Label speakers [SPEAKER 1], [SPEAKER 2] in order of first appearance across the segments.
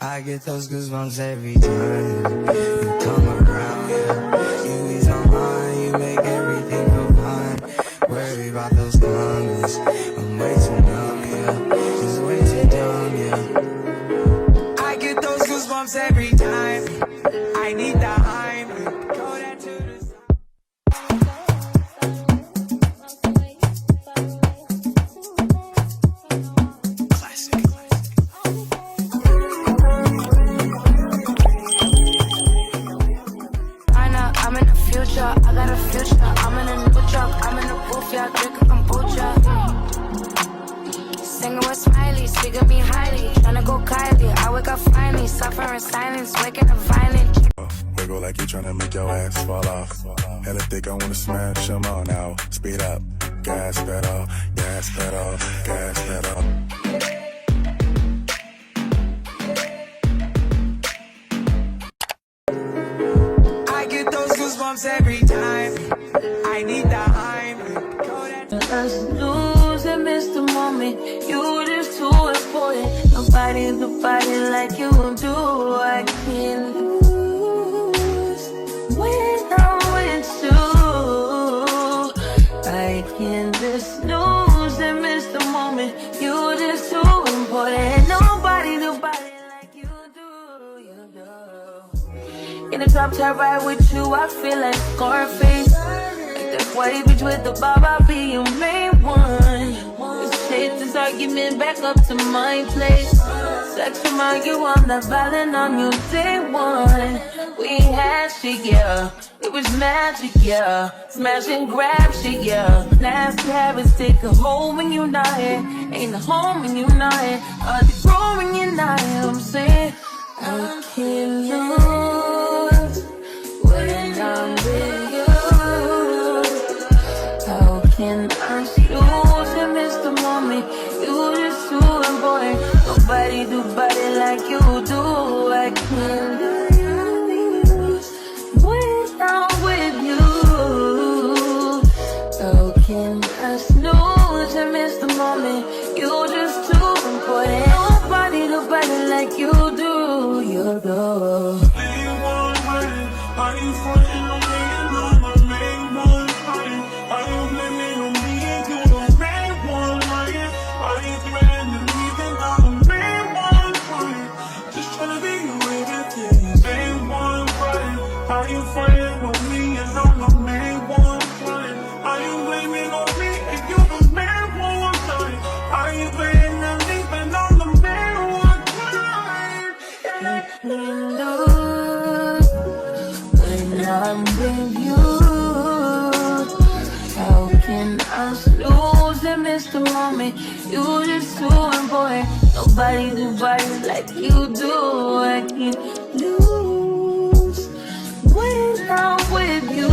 [SPEAKER 1] I get those goosebumps every time you come around, yeah. You ease my mind, you make everything feel fine. Worry about those comments, I'm way too numb, yeah. Just way too dumb, yeah. I get those goosebumps every time. I need the hype. Go that to the side.
[SPEAKER 2] I'm in the future, I got a future. I'm in a new truck, I'm in the booth, yeah, drinking kombucha. Singing with Smiley, speaking me highly. Tryna go Kylie, I wake up finally. Suffering silence, waking up violent.
[SPEAKER 3] Wiggle like you tryna make your ass fall off. Hella thick, I wanna smash them all now. Speed up, gas pedal, gas pedal, gas pedal.
[SPEAKER 1] Every time I need the hype.
[SPEAKER 2] Us lose and miss the moment. You just too important. Nobody do body like you do. I can't lose when I'm with you. I can't just lose and miss the moment. You just too important. Nobody do body like you do. You do. In the top top ride with you, I feel like Scarface. Like that white bitch with the bob, I'll be your main one. Let's take this argument back up to my place. Sex remind you I'm not violent on you day one. We had shit, yeah. It was magic, yeah. Smash and grab shit, yeah. Nasty habits take a hold when you're not here. Ain't a home when you're not here. Are they grow when you're not here? I'm saying I can't lose when I'm with you. How can I lose and miss the moment? You just too important. Nobody do body like you do. I can't lose when I'm with you. How can I snooze and miss the moment? You just too important. Nobody do body like you do. You do.
[SPEAKER 3] Are you frontin' on me and I'm the main one crying? Are you blaming on me and you the main one lying? Are you threatening me then I'm the main one crying? Just tryna be with everything, main one crying. Are you frontin' on me and I'm the main one crying? Are you blaming on me and you the main one crying? Are you threatening me and I'm the main one crying?
[SPEAKER 2] I can't lose when I'm with you. How can I lose and miss the moment? You just too important. Nobody do body like you do. I can't lose when I'm with you.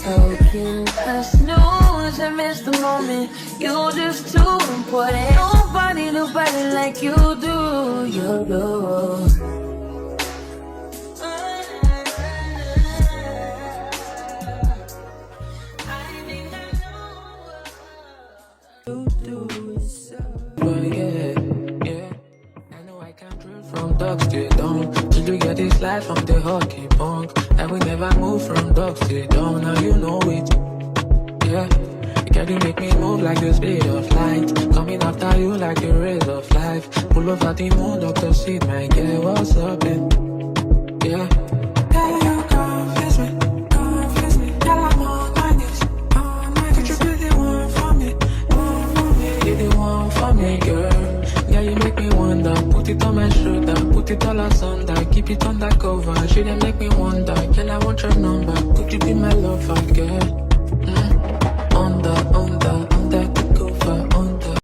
[SPEAKER 2] How can I snooze and miss the moment? You just too important. Nobody do body like you do. You do.
[SPEAKER 4] Dogs to dawn, till you get this life from the hockey punk. And we never move from dogs to dawn, now you know it. Yeah, can you make me move like the speed of light? Coming after you like the rays of life. Pull over the moon, Dr. Seed, my girl, what's up, yeah. Girl, you confuse me, girl, I'm on my knees. Could you be the one for me, be the one for me, girl. Yeah, you make me wonder, put it on my shoulder, put it all asunder, keep it undercover. She didn't make me wonder, can